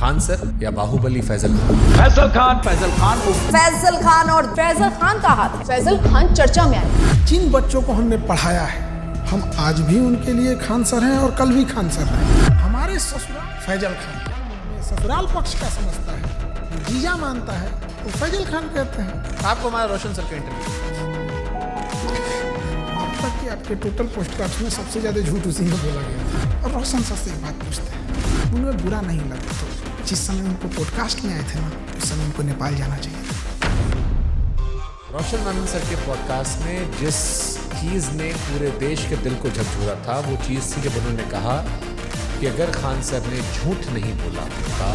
Khan sir या बाहुबली फैजल खान? फैजल खान फैजल खान और फैजल खान का हाथ है। फैजल खान चर्चा में आए। जिन बच्चों को हमने पढ़ाया है, हम आज भी उनके लिए खान सर हैं और कल भी खान सर हैं। हमारे ससुराल फैजल खान ससुराल पक्ष का समझता है, जीजा मानता है, वो फैजल खान कहते हैं। आपको हमारा रोशन सर का इंटरव्यू अब तक के आपके टोटल पोस्टकास्ट में सबसे ज्यादा झूठ उसी में बोला गया था। और रोशन सर से एक बात पूछते हैं, उन्हें बुरा नहीं लगता तो जिस समय उनको पॉडकास्ट में आए थे ना, उस समय उनको नेपाल जाना चाहिए था। रोशन आनंद सर के पॉडकास्ट में जिस चीज़ ने पूरे देश के दिल को झकझोरा था, वो चीज़ थी जब उन्होंने कहा कि अगर खान सर ने झूठ नहीं बोला था,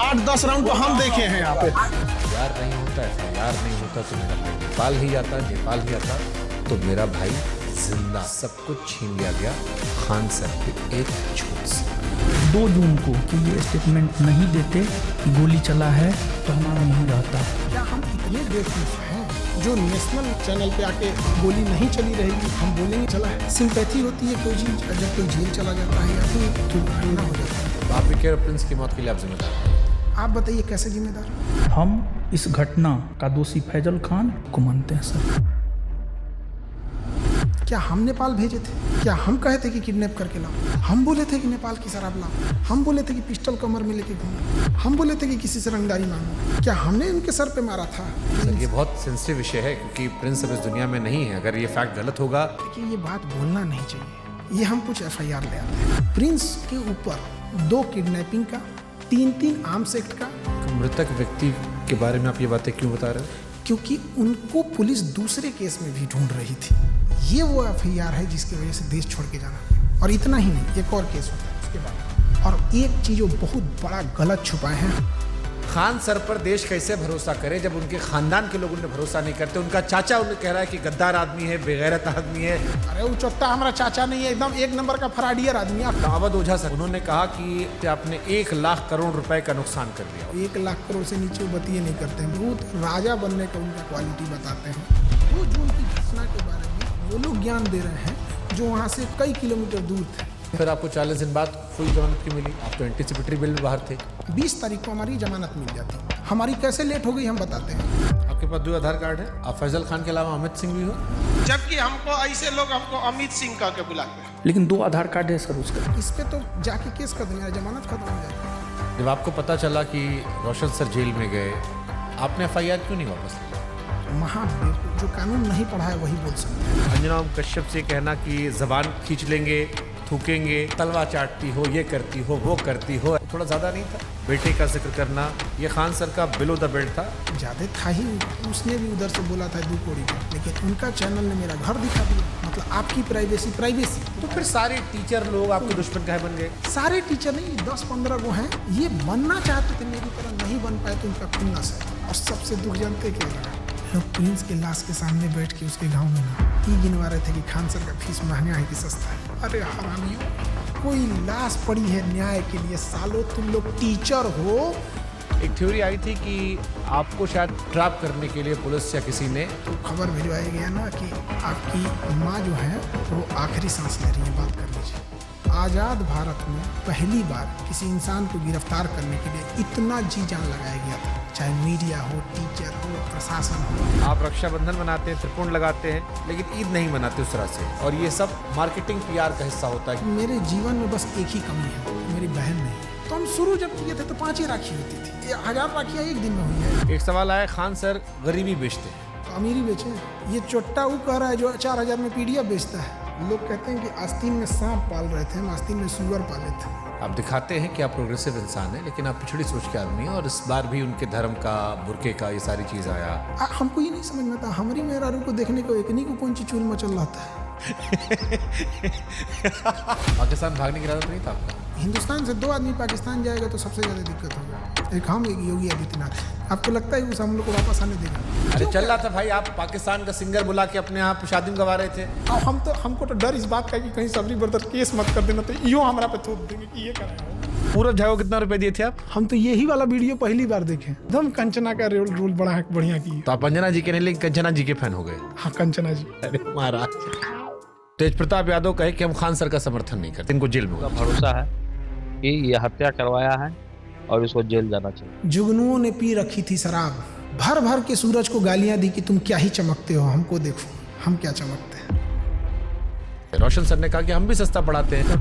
8-10 राउंड तो हम देखे हैं यहाँ पे। यार नहीं होता है, यार नहीं होता तो मेरा भाई नेपाल ही आता, नेपाल ही आता तो मेरा भाई जिंदा। सब कुछ छीन लिया गया खान सर के एक झूठ से। 2 जून को कि ये स्टेटमेंट नहीं देते कि गोली चला है तो हमारा नहीं रहता। क्या हम इतने बेवकूफ हैं जो नेशनल चैनल पे आके गोली नहीं चली रहेगी हम बोलेंगे चला है? सिंपैथी होती है कोई चीज जब कोई जेल चला जाता है या फिर दुर्घटना हो जाता है। तो आप विकेर प्रिंस की मौत के लिए आप जिम्मेदार हैं। आप बताइए कैसे जिम्मेदार? हम इस घटना का दोषी फैजल खान को मानते हैं सर। क्या हम नेपाल भेजे थे? क्या हम कहे थे कि किडनैप करके लाओ? हम बोले थे कि नेपाल की शराब लाओ? हम बोले थे कि पिस्टल कमर में लेके घूमो? हम बोले थे कि किसी से रंगदारी मांगो? क्या हमने उनके सर पे मारा था? सर ये बहुत सेंसिटिव विषय है क्योंकि प्रिंस अब इस दुनिया में नहीं है। अगर ये फैक्ट गलत होगा, देखिए ये बात बोलना नहीं चाहिए। ये हम कुछ FIR ले आते हैं। प्रिंस के ऊपर 2 किडनैपिंग का, 3 आर्म्स एक्ट का। मृतक व्यक्ति के बारे में आप ये बातें क्यों बता रहे हो? क्योंकि उनको पुलिस दूसरे केस में भी ढूंढ रही थी। ये वो FIR है जिसकी वजह से देश छोड़ के जाना पड़ा। और इतना ही नहीं, एक और केस होता है उसके बाद। और एक चीज जो बहुत बड़ा गलत छुपाए हैं, खान सर पर देश कैसे भरोसा करे जब उनके खानदान के लोग उन्हें भरोसा नहीं करते। उनका चाचा उन्हें कह रहा है कि गद्दार आदमी है, बेगैरत आदमी है। अरे वो चोट्टा हमारा चाचा नहीं है, एकदम 1 नंबर का फराडियर आदमी है। अवध ओझा सर उन्होंने कहा कि आपने 1 लाख करोड़ रुपए का नुकसान कर दिया। 1 लाख करोड़ से नीचे वो बतिए नहीं करते हैं। बहुत राजा बनने का उनका क्वालिटी बताते हैं। 2 जून की घटना के बारे में वो लोग ज्ञान दे रहे हैं जो वहाँ से कई किलोमीटर दूर थे। फिर आपको 40 दिन बाद फुल जमानत क्यों मिली? आप तो एंटीसिपेटरी बेल में बाहर थे। 20 तारीख को हमारी जमानत मिल जाती। हमारी कैसे लेट हो गई हम बताते हैं। आपके पास 2 आधार कार्ड है। आप फैजल खान के अलावा अमित सिंह भी हो। जबकि हमको ऐसे लोग हमको अमित सिंह कह के बुलाते हैं। लेकिन 2 आधार कार्ड है सर उसका। इस पे तो जाके केस कर देंगे, जमानत खत्म हो जाएगी। जब आपको पता चला कि रोशन सर जेल में गए, आपने FIR क्यों नहीं वापस लिया? महाबेवकूफ, जो कानून नहीं पढ़ा है वही बोल सकते हैं। अंजना कश्यप से कहना कि जबान खींच लेंगे, थूकेंगे, तलवा चाटती हो, ये करती हो, वो करती हो, थोड़ा ज़्यादा नहीं था? बेटे का जिक्र करना, ये खान सर का बिलो द बेल्ट था। ज़्यादा था ही। उसने भी उधर से बोला था 2 कौड़ी का, लेकिन उनका चैनल ने मेरा घर दिखा दिया। मतलब आपकी प्राइवेसी। तो फिर सारे टीचर लोग आपके दुश्मन काहे बन गए? सारे टीचर नहीं, 10-15 वो हैं, ये बनना चाहते थे मेरी तरह, नहीं बन पाए तो उनका खुन्नस है। और सबसे दुख जानते क्या लगा? लोग प्रिंस के लाश के सामने बैठ के उसके गांव में ना ये गिनवा रहे थे कि खान सर का फीस महंगा है कि सस्ता है। अरे हरामियों, कोई लाश पड़ी है न्याय के लिए, सालों तुम लोग टीचर हो। एक थ्योरी आई थी कि आपको शायद ट्रैप करने के लिए पुलिस या किसी ने तो खबर भिजवाया गया ना कि आपकी माँ जो है वो आखिरी सांस ले रही है, बात कर लीजिए। आज़ाद भारत में पहली बार किसी इंसान को गिरफ्तार करने के लिए इतना जी जान लगाया गया था, चाहे मीडिया हो, टीचर हो, प्रशासन हो। आप रक्षाबंधन मनाते हैं, त्रिकोण लगाते हैं, लेकिन ईद नहीं मनाते उस तरह से। और ये सब मार्केटिंग PR का हिस्सा होता है। मेरे जीवन में बस एक ही कमी है, मेरी बहन नहीं। तो हम शुरू जब किए थे तो 5 ही राखी होती थी, 1000 राखियाँ एक दिन में हुई है। एक सवाल आया, खान सर गरीबी बेचते हैं तो अमीरी बेचे। ये चोट्टा वो कह रहा है जो 4000 में PDF बेचता है। लोग कहते हैं कि आस्तीन में सांप पाल रहे थे, हम आस्तीन में सुअर पाले थे। आप दिखाते हैं कि आप प्रोग्रेसिव इंसान हैं, लेकिन आप पिछड़ी सोच के आदमी हैं। और इस बार भी उनके धर्म का, बुरके का, ये सारी चीज़ आया। हमको ये नहीं समझ में आता, हमारी मेहरारू को देखने को एकनी को कौन सी चूल मचल रहा था। पाकिस्तान भागने की इरादा तो नहीं था आपका? हिंदुस्तान से 2 आदमी पाकिस्तान जाएगा तो सबसे ज़्यादा दिक्कत होगा। एक हम, एक योगी आदित्यनाथ। आपको लगता है उस हम लोग को वापस आने देगा? अरे चल रहा था भाई, आप पाकिस्तान का सिंगर बुला के अपने यहाँ शादी में गवा रहे थे। अब हमको तो डर इस बात का कि कहीं सबरी ब्रदर केस मत कर देना, तो यो हमारा पे थोप देंगे कि ये कराया। पूरब झा को कितना रुपए दिए थे आप? हम तो यही वाला वीडियो पहली बार देखे। एकदम कंचना का रोल बड़ा बढ़िया की। तो आप अंजना जी के नहीं, लेकिन कंचना जी के फैन हो गए। हाँ, कंचना जी। अरे महाराज, तेज प्रताप यादव कहे कि हम खान सर का समर्थन नहीं करते, इनको जेल में होगा। भरोसा है कि ये हत्या करवाया है और इसको जेल जाना चाहिए। जुगनुओं ने पी रखी थी शराब, भर भर के सूरज को गालियां दी कि तुम क्या ही चमकते हो, हमको देखो हम क्या चमकते हैं। रोशन सर ने कहा कि हम भी सस्ता पढ़ाते हैं।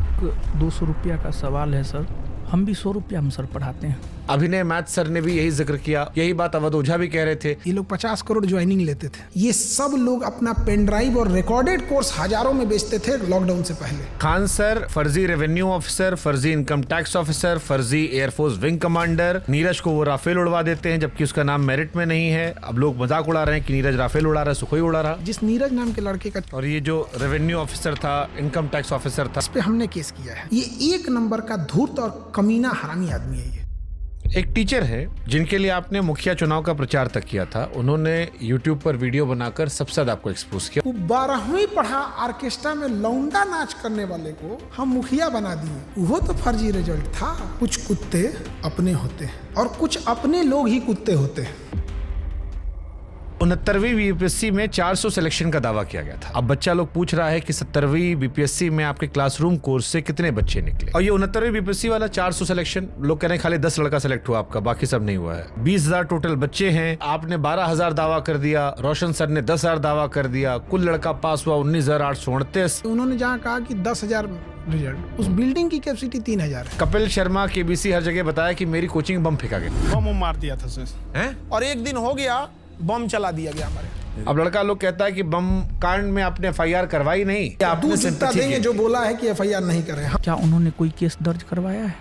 200 रुपया का सवाल है सर, हम भी 100 रुपया हम सर पढ़ाते हैं। अभिनय मैथ सर ने भी यही जिक्र किया, यही बात अवध ओझा भी कह रहे थे। ये लोग 50 करोड़ ज्वाइनिंग लेते थे। ये सब लोग अपना पेन ड्राइव और रिकॉर्डेड कोर्स हजारों में बेचते थे लॉकडाउन से पहले। खान सर फर्जी रेवेन्यू ऑफिसर, फर्जी इनकम टैक्स ऑफिसर, फर्जी एयरफोर्स विंग कमांडर। नीरज को वो राफेल उड़वा देते हैं जबकि उसका नाम मेरिट में नहीं है। अब लोग मजाक उड़ा रहे हैं कि नीरज राफेल उड़ा रहा है, सुखोई उड़ा रहा। जिस नीरज नाम के लड़के का, और ये जो रेवेन्यू ऑफिसर था, इनकम टैक्स ऑफिसर था, इस पे हमने केस किया है। ये 1 नंबर का धूर्त और कमीना हरामी आदमी है। ये एक टीचर है जिनके लिए आपने मुखिया चुनाव का प्रचार तक किया था। उन्होंने YouTube पर वीडियो बनाकर सबसे ज्यादा आपको एक्सपोज किया। वो 12वीं पढ़ा ऑर्केस्ट्रा में लौंडा नाच करने वाले को हम मुखिया बना दिए। वो तो फर्जी रिजल्ट था। कुछ कुत्ते अपने होते हैं और कुछ अपने लोग ही कुत्ते होते हैं। 69वीं बीपीएससी में 400 सिलेक्शन का दावा किया गया था। अब बच्चा लोग पूछ रहा है कि 70वीं बीपीएससी में आपके क्लासरूम कोर्स से कितने बच्चे निकले। और ये 69वीं बीपीएससी वाला 400 सिलेक्शन, लोग कह रहे हैं खाली 10 लड़का सेलेक्ट हुआ आपका, बाकी सब नहीं हुआ है। 20,000 टोटल बच्चे हैं, आपने 12,000 दावा कर दिया, रोशन सर ने 10,000 दावा कर दिया, कुल लड़का पास हुआ 19,838। उन्होंने जहाँ कहा कि 10,000 रिजल्ट, उस बिल्डिंग की कैपेसिटी 3,000 है। कपिल शर्मा केबीसी हर जगह बताया कि मेरी कोचिंग बम फेंका गया। बम मार दिया था सर, हैं? और एक दिन हो गया बम चला दिया गया हमारे। अब लड़का लोग कहता है कि बम कांड में आपने FIR करवाई नहीं, आपने दूध जितना sympathy देंगे की। जो बोला है कि FIR नहीं करे। क्या उन्होंने कोई केस दर्ज करवाया है?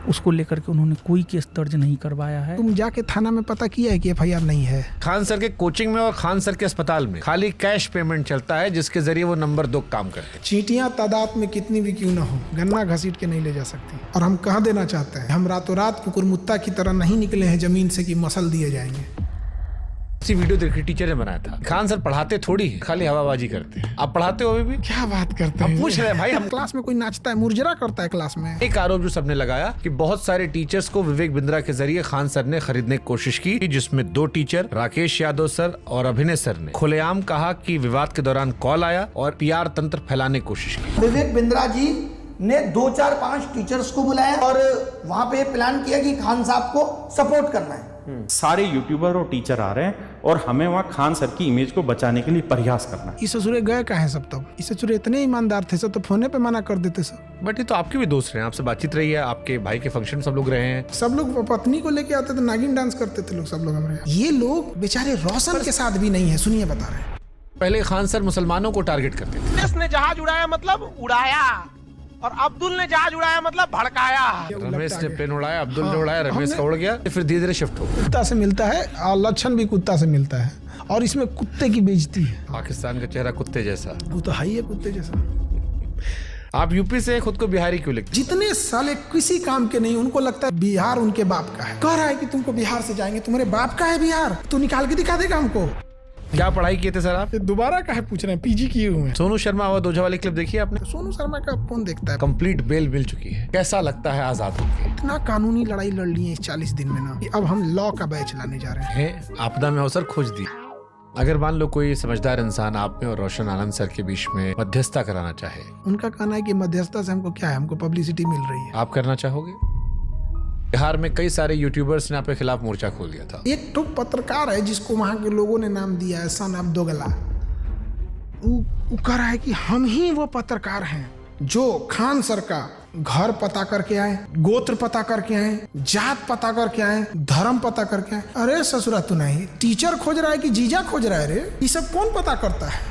उसको लेकर के उन्होंने कोई केस दर्ज नहीं करवाया है। तुम जाके थाना में पता किया है कि FIR नहीं है? खान सर के कोचिंग में और खान सर के अस्पताल में खाली कैश पेमेंट चलता है, जिसके जरिए वो नंबर 2 काम करते हैं। चींटियां तादाद में कितनी भी क्यों ना हो, गन्ना घसीट के नहीं ले जा सकती। और हम कह देना चाहते हैं, हम रातों रात कुकुरमुत्ता की तरह नहीं निकले हैं जमीन से कि मसल दिए जाएंगे। इसी वीडियो देखी टीचर ने बनाया था। खान सर पढ़ाते थोड़ी है, खाली हवाबाजी करते हैं। आप पढ़ाते हो अभी भी? क्या बात करते हम हैं? पूछ रहे हैं भाई, हम क्लास में कोई नाचता है, मुरझरा करता है क्लास में। एक आरोप जो सबने लगाया कि बहुत सारे टीचर्स को विवेक बिंद्रा के जरिए खान सर ने खरीदने की कोशिश की, जिसमें 2 टीचर राकेश यादव सर और अभिनय सर ने खुलेआम कहा कि विवाद के दौरान कॉल आया और PR तंत्र फैलाने की कोशिश की। विवेक बिंद्रा जी ने 2, 4, 5 टीचर्स को बुलाया और वहां पे प्लान किया कि खान साहब को सपोर्ट करना है। सारे यूट्यूबर और टीचर आ रहे हैं और हमें वहाँ खान सर की इमेज को बचाने के लिए प्रयास करना है। इस ससुरे गए कहाँ हैं सब? तब इस ससुरे इतने ईमानदार थे सब, तो फोने पे मना कर देते सब। बट ये तो आपके भी दोस्त रहे हैं, आपसे बातचीत रही है, आपके भाई के फंक्शन सब लोग रहे हैं। सब लोग पत्नी को लेके आते थे, नागिन डांस करते थे लोग, सब लोग हमारे। ये लोग बेचारे रोशन के साथ भी नहीं है। सुनिए बता रहे हैं। पहले खान सर मुसलमानों को टारगेट करते थे। रमेश ने जहाज उड़ाया मतलब उड़ाया, और अब्दुल ने जहाज उड़ाया मतलब भड़काया। रमेश ने प्लेन उड़ाया, अब्दुल ने उड़ाया, रमेश का उड़ गया, फिर धीरे धीरे शिफ्ट हो गया। कुत्ता से मिलता है और लक्षण भी कुत्ता से मिलता है, और इसमें कुत्ते की बेइज्जती है। पाकिस्तान का चेहरा कुत्ते जैसा, वो तो है ही है कुत्ते जैसा। आप यूपी से खुद को बिहारी क्यों लिखते? जितने साले किसी काम के नहीं, उनको लगता है बिहार उनके बाप का है। कह रहा है कि तुमको बिहार से जाएंगे, तुम्हारे बाप का है बिहार, तो निकाल के दिखा देगा हमको। क्या पढ़ाई किए थे सर आप? दोबारा काहे पूछ रहे हैं? PG किए हुए हैं। सोनू शर्मा अवध ओझा वाली क्लिप देखी आपने? सोनू शर्मा का कौन देखता है? कंप्लीट बेल मिल चुकी है, कैसा लगता है आजाद होके? इतना कानूनी लड़ाई लड़ ली है इस 40 दिन में ना, कि अब हम लॉ का बैच लाने जा रहे हैं। आपदा में अवसर खोज दी। अगर मान लो कोई समझदार इंसान आप में और रोशन आनंद सर के बीच में मध्यस्थता कराना चाहे, उनका कहना है कि मध्यस्थता से हमको क्या है, हमको पब्लिसिटी मिल रही है। आप करना चाहोगे? बिहार में कई सारे यूट्यूबर्स ने आपके खिलाफ मोर्चा खोल दिया था। एक तो पत्रकार है जिसको वहां के लोगों ने नाम दिया है सन ऑफ दोगला। वो कह रहा है कि हम ही वो पत्रकार हैं जो खान सर का घर पता करके आए, गोत्र पता करके आए, जात पता करके आए, धर्म पता करके आए। अरे ससुरा तू नहीं, टीचर खोज रहा है कि जीजा खोज रहा है? रे ये सब कौन पता करता है?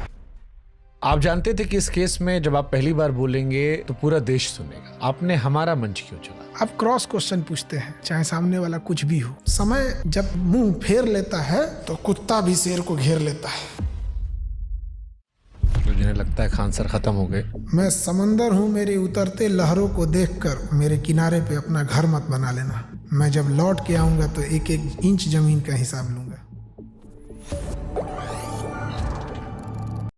आप जानते थे कि इस केस में जब आप पहली बार बोलेंगे तो पूरा देश सुनेगा। आपने हमारा मंच क्यों चुना? आप क्रॉस क्वेश्चन पूछते हैं, चाहे सामने वाला कुछ भी हो। समय जब मुंह फेर लेता है तो कुत्ता भी शेर को घेर लेता है। तो जिन्हें लगता है खान सर खत्म हो गए। मैं समंदर हूँ, मेरे उतरते लहरों को देखकर मेरे किनारे पे अपना घर मत बना लेना। मैं जब लौट के आऊंगा तो 1-1 इंच जमीन का हिसाब लूंगा।